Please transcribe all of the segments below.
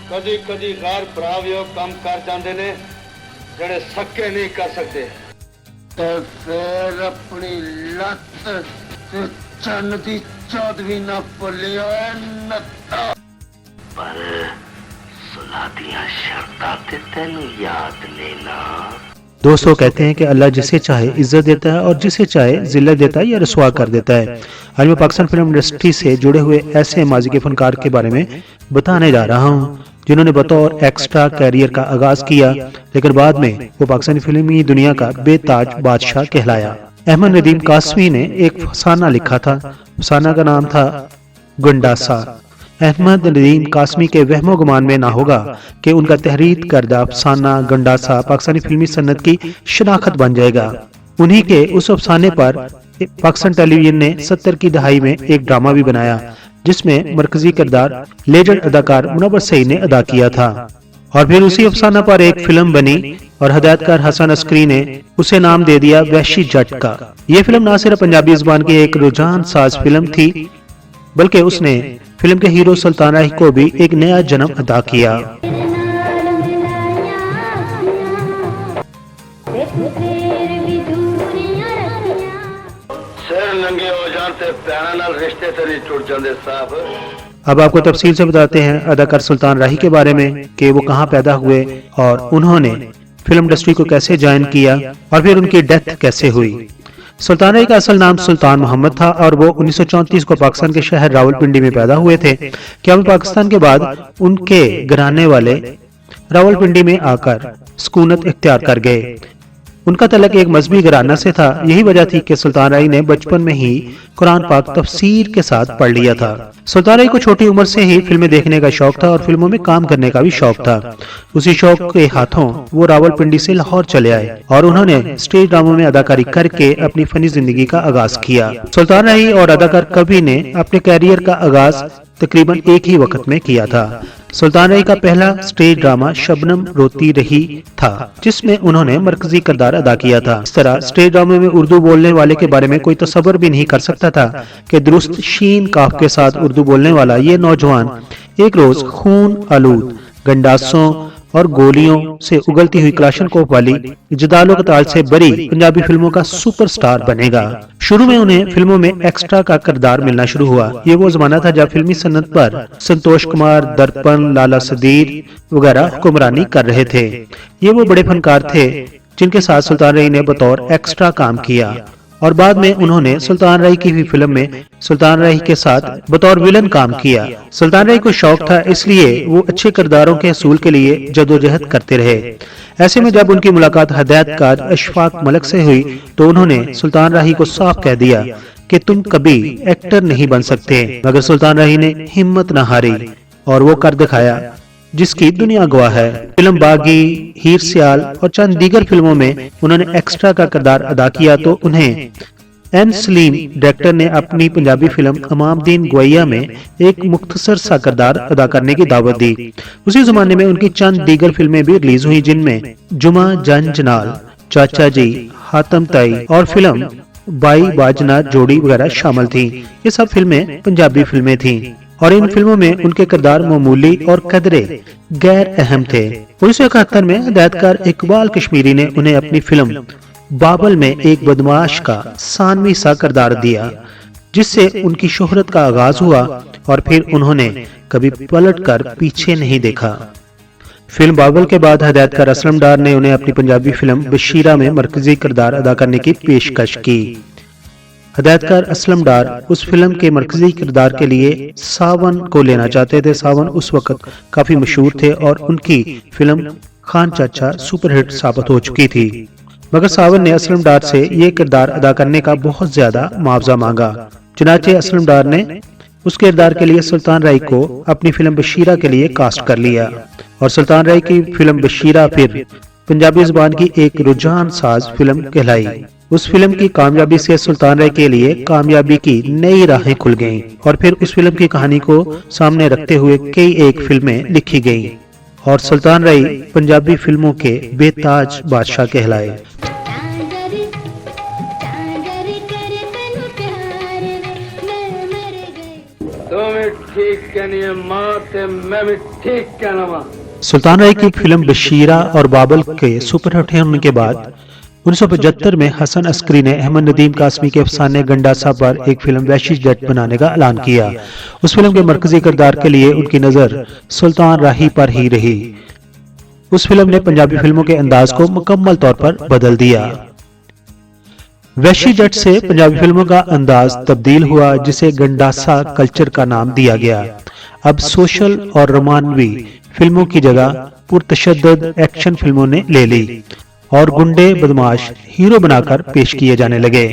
ਕਦੀ ਕਦੀ ਗੈਰ ਭਰਾ ਵੀ ਉਹ ਕੰਮ ਕਰ ਜਾਂਦੇ ਨੇ ਜਿਹੜੇ ਸੱਕੇ ਨਹੀਂ ਕਰ ਸਕਦੇ ਤੇ ਫਿਰ ਆਪਣੀ ਲੱਤ ਤੇ ਚੰਨ ਦੀ ਚੌਧਰੀ ਨਾ ਭੁੱਲਿਓ ਨੱਤਾ ਪਰ ਸੁਲਾ ਦੀਆਂ ਸ਼ਰਤਾਂ ਤੇ ਤੈਨੂੰ ਯਾਦ ਨੇ ਨਾ। दोस्तों कहते हैं कि अल्लाह जिसे चाहे इज्जत देता है और जिसे चाहे जिल्लत देता है या रसवा कर देता है। आज मैं पाकिस्तान फिल्म इंडस्ट्री से जुड़े हुए ऐसे माजी के फनकार के बारे में बताने जा रहा हूँ जिन्होंने बतौर एक्स्ट्रा कैरियर का आगाज किया, लेकिन बाद में वो पाकिस्तानी फिल्मी दुनिया का बेताज बादशाह कहलाया। अहमद नदीम कासमी ने एक फसाना लिखा था। फसाना का नाम था गंडासा। अहमद नदीम कासमी के वहमो गुमान में ना होगा कि उनका तहरीर करदा अफसाना गंडासा पाकिस्तानी फिल्मी सन्नत की शनाख्त बन जाएगा। उन्हीं के उस अफसाने पर पाकिस्तान टेलीविजन ने 70 की दहाई में एक ड्रामा भी बनाया जिसमें मरकजी किरदार लेजेंड अदाकार मुनव्वर सईद ने अदा किया था। और फिर उसी अफसाना पर एक फिल्म बनी और हदायतकार हसन अस्करी ने उसे नाम दे दिया वहशी जट का। ये फिल्म ना सिर्फ पंजाबी जुबान की एक रुझान साज फिल्म थी बल्कि उसने फिल्म के हीरो सुल्तान राही को भी एक नया जन्म अदा किया। ਸਿਰ ਨੰਗੇ ਹੋ ਜਾਣ ਤੇ ਪੈਰਾਂ ਨਾਲ ਰਿਸ਼ਤੇ ਤੇ ਨਹੀਂ ਟੁੱਟ ਜਾਂਦੇ ਸਾਹਿਬ। अब आपको तफसील से बताते हैं अदाकार सुल्तान राही के बारे में कि वो कहाँ पैदा हुए और उन्होंने फिल्म इंडस्ट्री को कैसे ज्वाइन किया और फिर उनकी डेथ कैसे हुई। सुल्तान राही का असल नाम सुल्तान मोहम्मद था और वो 1934 को पाकिस्तान के शहर रावलपिंडी में पैदा हुए थे। क्या पाकिस्तान के बाद उनके घराने वाले रावलपिंडी में आकर सुकूनत इख्तियार कर गए। उनका तलक एक मजहबी घराना से था। यही वजह थी कि सुल्तान राही ने बचपन में ही कुरान पाक तफसीर के साथ पढ़ लिया था। सुल्तान राही को छोटी उम्र से ही फिल्में देखने का शौक था और फिल्मों में काम करने का भी शौक था। उसी शौक के हाथों वो रावलपिंडी से लाहौर चले आए और उन्होंने स्टेज ड्रामों में अदाकारी करके अपनी फनी जिंदगी का आगाज किया। सुल्तान राही और अदाकार कवि ने अपने कैरियर का आगाज तकरीबन एक ही वक्त में किया था। सुल्तान राही का पहला स्टेज ड्रामा शबनम रोती रही था जिसमें उन्होंने मरकजी किरदार अदा किया था। इस तरह स्टेज ड्रामे में उर्दू बोलने वाले के बारे में कोई तसव्वुर भी नहीं कर सकता था कि दुरुस्त शीन काफ के साथ उर्दू बोलने वाला ये नौजवान एक रोज खून आलूद गंडासों और गोलियों से उगलती हुई क्लाशनकोफ वाली जदालो कताल से बरी पंजाबी फिल्मों का सुपरस्टार बनेगा। शुरू में उन्हें फिल्मों में एक्स्ट्रा का किरदार मिलना शुरू हुआ। ये वो जमाना था जब फिल्मी सन्नत पर संतोष कुमार, दर्पण, लाला सदीर वगैरह हुक्मरानी कर रहे थे। ये वो बड़े फनकार थे जिनके साथ सुल्तान राही ने बतौर एक्स्ट्रा काम किया और बाद में उन्होंने सुल्तान राही की हुई फिल्म में सुल्तान राही के साथ बतौर विलन काम किया। सुल्तान राही को शौक था इसलिए वो अच्छे किरदारों के हसूल के लिए जदोजहद करते रहे। ऐसे में जब उनकी मुलाकात हदायतकार अशफाक मलिक से हुई तो उन्होंने सुल्तान राही को साफ कह दिया कि तुम कभी एक्टर नहीं बन सकते, मगर सुल्तान राही ने हिम्मत न हारी और वो कर दिखाया जिसकी दुनिया गवाह है। फिल्म बागी, हीर सियाल और चंद दीगर फिल्मों में उन्होंने एक्स्ट्रा का किरदार अदा किया तो उन्हें एन सलीम डायरेक्टर ने अपनी पंजाबी फिल्म अमामदीन गोइया में एक मुख्तसर सा किरदार अदा करने की दावत दी। उसी जमाने में उनकी चंद दीगर फिल्में भी रिलीज हुई जिनमें जुमा जन जनाल, चाचा जी, हातम ताई और फिल्म बाई बाजना जोड़ी वगैरह शामिल थी। ये सब फिल्में पंजाबी फिल्में थीं और इन फिल्मों में उनके किरदार मामूली और कदरे गैर अहम थे। 1971 में हदायतकार इकबाल कश्मीरी ने उन्हें अपनी फिल्म बाबल में एक बदमाश का सानवी सा किरदार दिया जिससे उनकी शोहरत का आगाज हुआ और फिर उन्होंने कभी पलट कर पीछे नहीं देखा। फिल्म बाबल के बाद हदायतकार असलम डार ने उन्हें अपनी पंजाबी फिल्म बशीरा में मरकजी किरदार अदा करने की पेशकश की। हदायतकार असलम डार उस फिल्म के मरकजी किरदार के लिए सावन को लेना चाहते थे। सावन उस वक्त काफी मशहूर थे और उनकी फिल्म खान चाचा सुपरहिट साबित हो चुकी थी, मगर सावन ने असलम डार से ये किरदार अदा करने का बहुत ज्यादा मुआवजा मांगा। चुनाचे असलम डार ने उस किरदार के लिए सुल्तान राही को अपनी फिल्म बशीरा के लिए कास्ट कर लिया और सुल्तान राही की फिल्म बशीरा फिर पंजाबी जुबान की एक रुझान साज फिल्म कहलाई। उस फिल्म की कामयाबी से सुल्तान राही के लिए कामयाबी की नई राहें खुल गईं और फिर उस फिल्म की कहानी को सामने रखते हुए कई एक फिल्में लिखी गईं और सुल्तान राही पंजाबी फिल्मों के बेताज बादशाह कहलाए। तुम भी ठीक कहनी है मां ते मैं भी ठीक कहना वा। सुल्तान राही की फिल्म बशीरा और बाबल के सुपरहिट होने के बाद 1975 में हसन अस्करी ने अहमद नदीम कासमी के अफसाने गंडासा पर एक फिल्म वैशी जट बनाने का ऐलान किया। उस फिल्म के मरकजी किरदार के लिए उनकी नजर सुल्तान राही पर ही रही। उस फिल्म ने पंजाबी फिल्मों के अंदाज को मुकम्मल तौर पर बदल दिया। वैशी जट से पंजाबी फिल्मों का अंदाज तब्दील हुआ, जिसे गंडासा कल्चर का नाम दिया गया। अब सोशल और रोमानवी फिल्मों की जगह पुरतशद्दुद एक्शन फिल्मों ने ले ली और गुंडे बदमाश हीरो बनाकर पेश किए जाने लगे।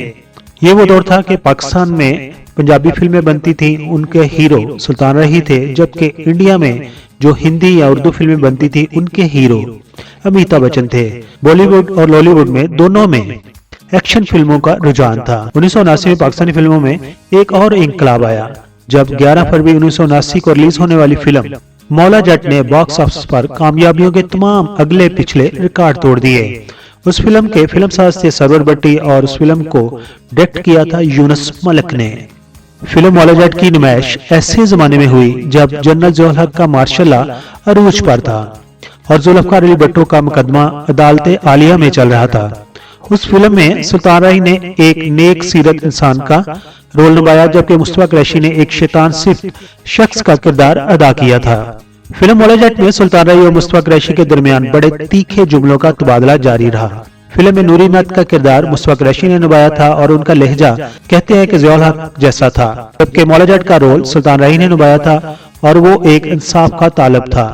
ये वो दौर था कि पाकिस्तान में पंजाबी फिल्में बनती थीं, उनके हीरो सुल्तान राही थे, जबकि इंडिया में जो हिंदी या उर्दू फिल्में बनती थी उनके हीरो अमिताभ बच्चन थे। बॉलीवुड और लॉलीवुड में दोनों में एक्शन फिल्मों का रुझान था। 1979 में पाकिस्तानी फिल्मों में एक और इंकलाब आया जब 11 फरवरी 1979 को रिलीज होने वाली फिल्म मौला जट ने बॉक्स ऑफिस पर कामयाबियों के तमाम अगले पिछले रिकॉर्ड तोड़ दिए। उस फिल्म के फिल्मसाज थे सरवर भट्टी और उस फिल्म को डायरेक्ट किया था यूनुस मलिक ने। फिल्म मौला जट की नुमाइश ऐसे जमाने में हुई जब जनरल ज़ियाउल हक का मार्शल लॉ अरूज पर था और जुल्फ़िकार अली भुट्टो का मुकदमा अदालत आलिया में चल रहा था। उस फिल्म में सुल्तान राही ने एक नेक सीरत इंसान का रोल निभाया, जबकि मुस्तफा कुरैशी ने एक शैतान सिर्फ शख्स का किरदार अदा किया था। फिल्म मौला जट में सुल्तान राही और मुस्तफा कुरैशी के दरमियान बड़े तीखे जुमलों का तबादला जारी रहा। फिल्म में नूरी नत का किरदार मुस्तफा कुरैशी ने निभाया था और उनका लहजा कहते हैं कि ज़ियाउल हक जैसा था, जबकि मौला जट का रोल सुल्तान राही ने निभाया था और वो एक इंसाफ का तालब था।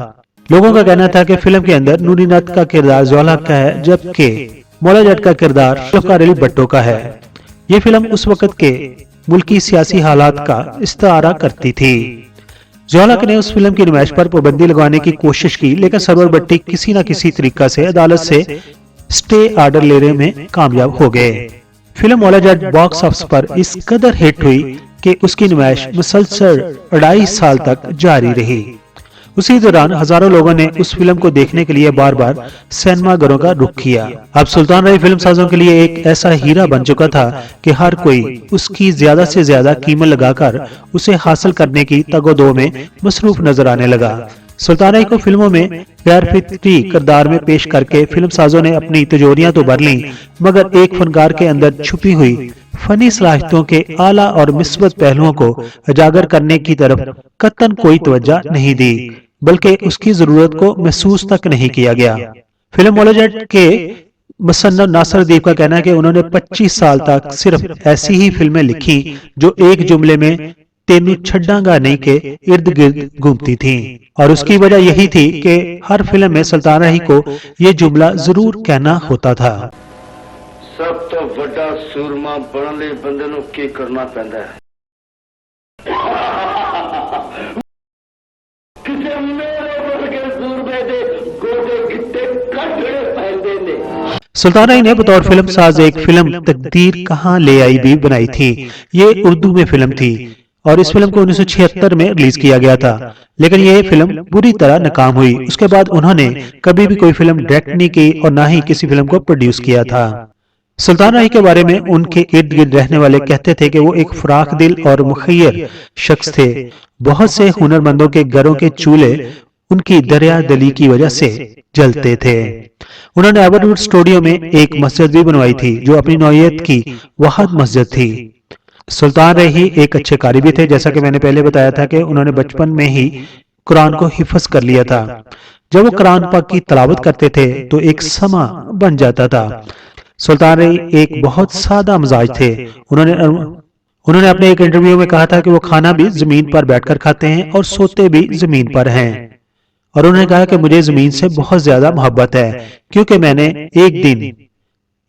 लोगों का कहना था कि फिल्म के अंदर नूरी नत का किरदार ज़ियाउल हक का है, जबकि मौला जट का किरदार जुल्फ़िकार अली भुट्टो का है। ये फिल्म उस वक्त के मुल्की सियासी हालात का इस्तारा करती थी। ज़ियाउल हक ने उस फिल्म की नुमाइश पर पाबंदी लगाने की कोशिश की, लेकिन सरवर भट्टी किसी न किसी तरीका से अदालत से स्टे ऑर्डर लेने में कामयाब हो गए। Film Maula Jatt box office पर इस कदर हिट हुई कि उसकी नुमाइश मुसलसल 2.5 साल तक जारी रही। उसी दौरान हजारों लोगों ने उस फिल्म को देखने के लिए बार बार सिनेमा घरों का रुख किया। अब सुल्तान राही फिल्म साजों के लिए एक ऐसा हीरा बन चुका था कि हर कोई उसकी ज्यादा से ज्यादा कीमत लगाकर उसे हासिल करने की तगोदो में मसरूफ नजर आने लगा। सुल्तान राही को फिल्मों में गैर फितरी किरदार में पेश करके फिल्म साजों ने अपनी तिजोरियां तो भर ली, मगर एक फनकार के अंदर छुपी हुई फनी सलाहियतों के आला और मिस्बत पहलुओं को उजागर करने की तरफ कतन कोई तवज्जो नहीं दी, बल्कि उसकी जरूरत को महसूस तक नहीं किया गया। फिल्म मौला जट के मुसन्निफ नासिर अदीब का कहना है कि उन्होंने 25 साल तक सिर्फ ऐसी ही फिल्में लिखी जो एक जुमले में तेनू छड्डांगा नहीं के इर्द गिर्द घूमती थीं, और उसकी वजह यही थी कि हर फिल्म में सुल्तान राही को ये जुमला जरूर कहना होता था। सब तो बड़ा सूरमा बनने लिए बंदे नूं की करना पैंदा है। किसे मेरे वर्गे सूरमे दे गोडे गिट्टे कटड़े पैंदे ने। सुल्तान राही ने बतौर फिल्म साज एक फिल्म तकदीर कहाँ ले आई भी बनाई थी। ये उर्दू में फिल्म थी और इस फिल्म को 1976 में रिलीज किया गया था, लेकिन ये फिल्म बुरी तरह नाकाम हुई। उसके बाद उन्होंने कभी भी कोई फिल्म डायरेक्ट नहीं की और ना ही किसी फिल्म को प्रोड्यूस किया था। सुल्तान राही के बारे में उनके इर्द गिर्द रहने वाले कहते थे कि वो एक फराख दिल और मुखय्यर शख्स थे। बहुत से हुनरमंदों के घरों के चूल्हे उनकी दरिया दली की वजह से जलते थे। उन्होंने एवरवुड स्टूडियो में एक मस्जिद भी बनवाई थी जो अपनी नौइयत की वाहिद मस्जिद थी। सुल्तान राही एक अच्छे कारी भी थे, जैसा कि मैंने पहले बताया था कि उन्होंने बचपन में ही कुरान को हिफ्ज कर लिया था। जब वो कुरान पाक की तिलावत करते थे तो एक समा बन जाता था। सुल्तान राही एक बहुत सादा मिजाज थे। उन्होंने अपने एक इंटरव्यू में कहा था कि वो खाना भी जमीन पर बैठकर खाते हैं और सोते भी जमीन पर हैं, और उन्होंने कहा कि मुझे जमीन से बहुत ज्यादा मोहब्बत है क्योंकि मैंने एक दिन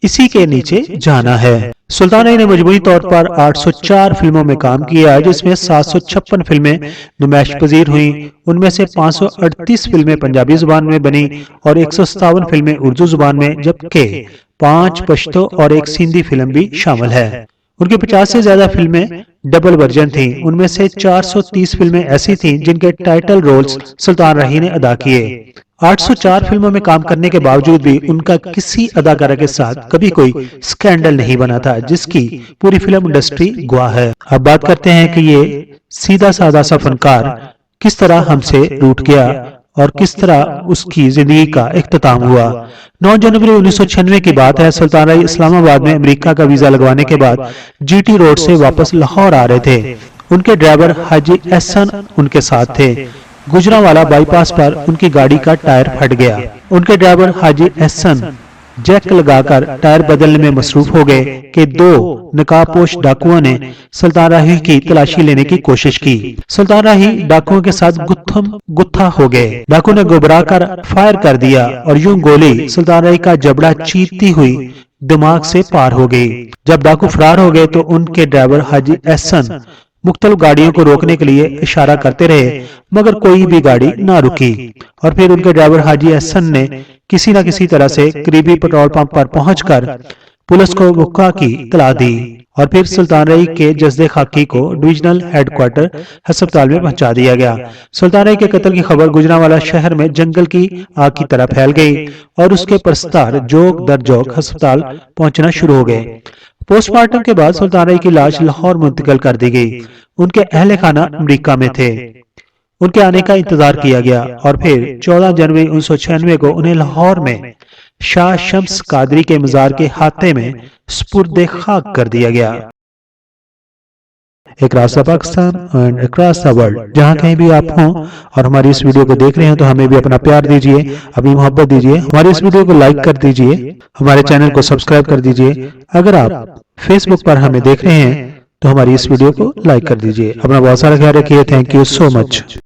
इसी के नीचे जाना है। सुल्तान राही ने मजमूई तौर पर 804 फिल्मों में काम किया, जिसमें 756 फिल्में नुमाइश पजीर हुई। उनमें से 538 फिल्में पंजाबी जुबान में बनी और 157 फिल्में उर्दू जुबान में, जबकि 5 पश्तो और 1 सिंधी फिल्म भी शामिल है। उनकी 50 से ज्यादा फिल्में डबल वर्जन थीं। उनमें से 430 फिल्में ऐसी थीं जिनके टाइटल रोल्स सुल्तान राही ने अदा किए। 804 फिल्मों में काम करने के बावजूद भी उनका किसी अदाकारा के साथ कभी कोई स्कैंडल नहीं बना था, जिसकी पूरी फिल्म इंडस्ट्री गवाह है। अब बात करते हैं कि ये सीधा साधा सा फनकार किस तरह हमसे रूठ गया और किस तरह उसकी जिंदगी का इख्तिताम हुआ। 9 जनवरी 1996 की बात है। सुल्तान राही इस्लामाबाद में अमेरिका का वीजा लगवाने के बाद जीटी रोड से वापस लाहौर आ रहे थे। उनके ड्राइवर हाजी एहसन उनके साथ थे। गुजरांवाला बाईपास पर उनकी गाड़ी का टायर फट गया। उनके ड्राइवर हाजी एहसन जैक लगाकर टायर बदलने में मसरूफ हो गए कि 2 नकाबपोश डाकुओं ने सुल्तान राही की तलाशी लेने की कोशिश की। सुल्तान राही डाकुओं के साथ गुत्थम गुत्था हो गए। डाकू ने घबरा कर फायर कर दिया और यूं गोली सुल्तान राही का जबड़ा चीरती हुई दिमाग से पार हो गई। जब डाकू फरार हो गए तो उनके ड्राइवर हाजी एहसन मुख्तलिफ गाड़ियों को रोकने के लिए इशारा करते रहे, मगर कोई भी गाड़ी ना रुकी। और फिर उनके ड्राइवर हाजी एहसन ने किसी न किसी तरह से करीबी पेट्रोल पंप पर पहुंचकर पुलिस को वक़्आ की इत्तला दी और फिर सुल्तान राही के जस्दे खाकी को डिविजनल हेडक्वार्टर अस्पताल में पहुंचा दिया गया। सुल्तान राही के कत्ल की खबर गुजरांवाला शहर में जंगल की आग की तरह फैल गई और उसके परस्तार जोक दर जोक अस्पताल पहुंचना शुरू हो गए। पोस्टमार्टम के बाद सुल्तान राही की लाश लाहौर मुंतकिल कर दी गई। उनके अहले खाना अमेरिका में थे। उनके आने का इंतजार किया गया और फिर 14 जनवरी 1996 को उन्हें लाहौर में शाह शम्स कादरी के मजार के हाथे में सुपुर्द खाक कर दिया गया। Across the Pakistan and across the world, जहां कहीं भी आप हों और हमारी इस वीडियो को देख रहे हैं तो हमें भी अपना प्यार दीजिए, अपनी मोहब्बत दीजिए, हमारी इस वीडियो को लाइक कर दीजिए, हमारे चैनल को सब्सक्राइब कर दीजिए। अगर आप फेसबुक पर हमें देख रहे हैं तो हमारी इस वीडियो को लाइक कर दीजिए। अपना बहुत सारा ख्याल रखिए। Thank you so much.